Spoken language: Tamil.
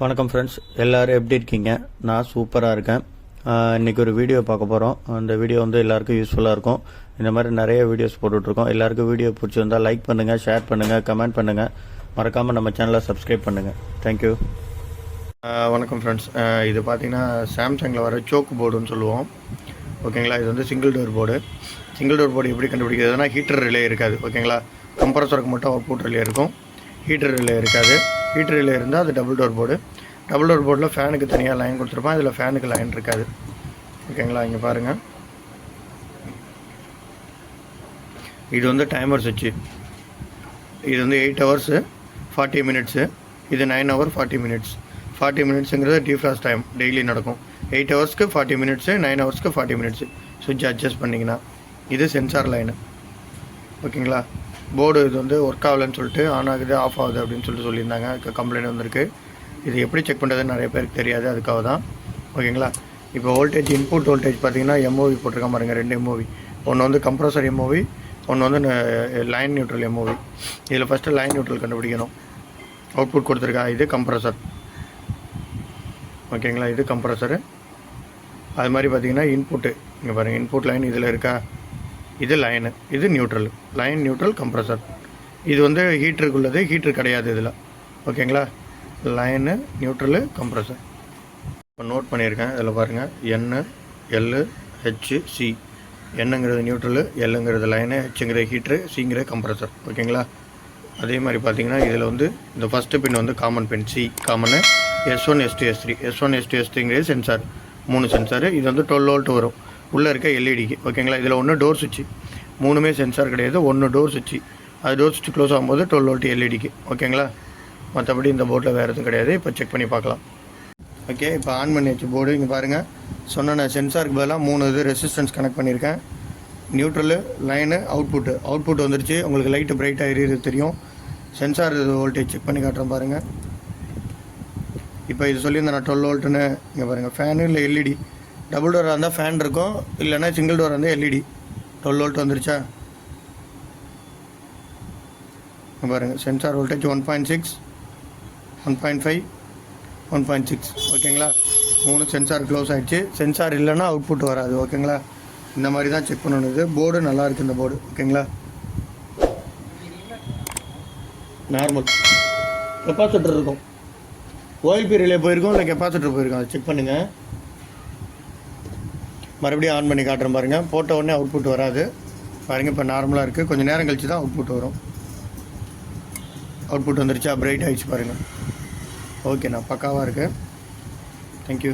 வணக்கம் ஃப்ரெண்ட்ஸ், எல்லோரும் எப்படி இருக்கீங்க? நான் சூப்பராக இருக்கேன். இன்றைக்கி ஒரு வீடியோ பார்க்க போகிறோம். அந்த வீடியோ வந்து எல்லாருக்கும் யூஸ்ஃபுல்லாக இருக்கும். இந்த மாதிரி நிறைய வீடியோஸ் போட்டுட்ருக்கோம். எல்லாருக்கும் வீடியோ பிடிச்சிருந்தால் லைக் பண்ணுங்கள், ஷேர் பண்ணுங்கள், கமெண்ட் பண்ணுங்கள். மறக்காமல் நம்ம சேனலை சப்ஸ்கிரைப் பண்ணுங்கள். தேங்க்யூ. வணக்கம் ஃப்ரெண்ட்ஸ், இது பார்த்திங்கன்னா சாம்சங்கில் வர சோக்கு போர்டுன்னு சொல்லுவோம். ஓகேங்களா, இது வந்து single door board. Single door board எப்படி கண்டுபிடிக்கிறதுனா ஹீட்டர் ரிலே இருக்காது. ஓகேங்களா, கம்ப்ரஸருக்கு மட்டும் அவுட்புட் ரிலே இருக்கும், ஹீட்டர் ரிலே இருக்காது. ஹீட்டர் ரிலே இருந்தால் அது double door board. Double door போர்டில் ஃபேனுக்கு தனியாக லைன் கொடுத்துருப்பான், இதில் ஃபேனுக்கு லைன் இருக்காது. ஓகேங்களா, இங்கே பாருங்கள், இது வந்து டைமர் சுவிட்சு. இது வந்து 8 hours 40 minutes, இது 9 hours 40 minutes. 40 minutesங்கிறது டிஃப்ராஸ்ட் டைம், டெய்லி நடக்கும். 8 hours 40 minutes, 9 hours 40 minutes சுவிட்ச் அட்ஜஸ்ட் பண்ணிங்கன்னா. இது சென்சார் லைனு. ஓகேங்களா, போர்டு இது வந்து ஒர்க் ஆகலைன்னு சொல்லிட்டு ஆன் ஆகுது ஆஃப் ஆகுது அப்படின்னு சொல்லியிருந்தாங்க. கம்ப்ளைண்ட் வந்திருக்கு. இது எப்படி செக் பண்ணுறதுன்னு நிறைய பேருக்கு தெரியாது, அதுக்காக தான். ஓகேங்களா, இப்போ வோல்டேஜ், இன்புட் வோல்டேஜ் பார்த்தீங்கன்னா எம்ஓவி போட்டிருக்காம பாருங்கள், 2 எம்ஓவி. ஒன்று வந்து கம்ப்ரஸர் எம்ஓவி, ஒன்று வந்து லைன் நியூட்ரல் எம்ஓவி. இதில் ஃபஸ்ட்டு லைன் நியூட்ரல் கண்டுபிடிக்கணும். அவுட்புட் கொடுத்துருக்கா, இது கம்ப்ரஸர். ஓகேங்களா, இது கம்ப்ரஸரு. அது மாதிரி பார்த்தீங்கன்னா இன்புட்டு, இங்கே பாருங்கள், இன்புட் லைன் இதில் இருக்கா, இது லைனு, இது நியூட்ரல். Line neutral compressor. இது வந்து ஹீட்டருக்குள்ளது, ஹீட்ரு கிடையாது இதில். ஓகேங்களா, லைனு நியூட்ரலு கம்ப்ரஸர். இப்போ நோட் பண்ணியிருக்கேன், இதில் பாருங்கள், என்னு எல்லு ஹெச்சு சி. என்னங்கிறது நியூட்ரலு, எல்லுங்கிறது லைனு, ஹெச்சுங்கிறது ஹீட்ரு, சிங்கிறது கம்ப்ரஸர். ஓகேங்களா, அதே மாதிரி பார்த்தீங்கன்னா இதில் வந்து இந்த ஃபஸ்ட்டு பின் வந்து common pin C, common. S1 S2 S3. S1 S2 S3ங்கிறது சென்சார், 3 சென்சாரு. இது வந்து 12 volt வரும் உள்ளே இருக்க எல்இடிக்கு. ஓகேங்களா, இதில் ஒன்று டோர் சுவிட்சு, 3மே சென்சார் கிடையாது, 1 டோர் சுவிட்சு. அது டோர் சுவிட்ச் க்ளோஸ் ஆகும்போது 12 volt எல்இடிக்கு. ஓகேங்களா, மற்றபடி இந்த போர்டில் வேறு எதுவும் கிடையாது. இப்போ செக் பண்ணி பார்க்கலாம். ஓகே, இப்போ ஆன் பண்ணியாச்சு போர்டு. இங்கே பாருங்கள், சொன்ன சென்சாருக்கு பதிலாக 3 இது ரெசிஸ்டன்ஸ் கனெக்ட் பண்ணியிருக்கேன். நியூட்ரலு, லைனு, அவுட்புட் வந்துருச்சு. உங்களுக்கு லைட்டு பிரைட்டாக எரியுது தெரியும். சென்சார் வோல்டேஜ் செக் பண்ணி காட்டுறேன் பாருங்கள். இப்போ இது சொல்லியிருந்தேன் நான் 12 voltனு. இங்கே பாருங்கள், ஃபேனு இல்லை எல்இடி. டபுள் டோராக இருந்தால் ஃபேன் இருக்கும், இல்லைன்னா சிங்கிள் டோராக இருந்தால் எல்இடி. 12 volt வந்துருச்சா? பாருங்கள், சென்சார் வோல்டேஜ் 1.6, 1.5, 1.6. ஓகேங்களா, 3 சென்சார் க்ளோஸ் ஆகிடுச்சு. சென்சார் இல்லைன்னா அவுட்புட் வராது. ஓகேங்களா, இந்த மாதிரி தான் செக் பண்ணணும். இது போர்டு நல்லா இருக்குது, இந்த போர்டு. ஓகேங்களா, நார்மல் கெப்பாசிட்டர் இருக்கும், ஓஎல்பி ரிலே போயிருக்கும், இல்லை கெப்பாசிட்டர் போயிருக்கும். அதை செக் பண்ணுங்கள். மறுபடியும் ஆன் பண்ணி காட்டுறேன் பாருங்கள். போட்ட உடனே அவுட்புட் வராது பாருங்கள். இப்போ நார்மலாக இருக்குது, கொஞ்சம் நேரம் கழிச்சு தான் அவுட்புட் வரும். அவுட்புட் வந்துருச்சா, பிரைட் ஆகிடுச்சு பாருங்கள். ஓகேண்ணா, பக்காவாக இருக்குது. தேங்க்யூ.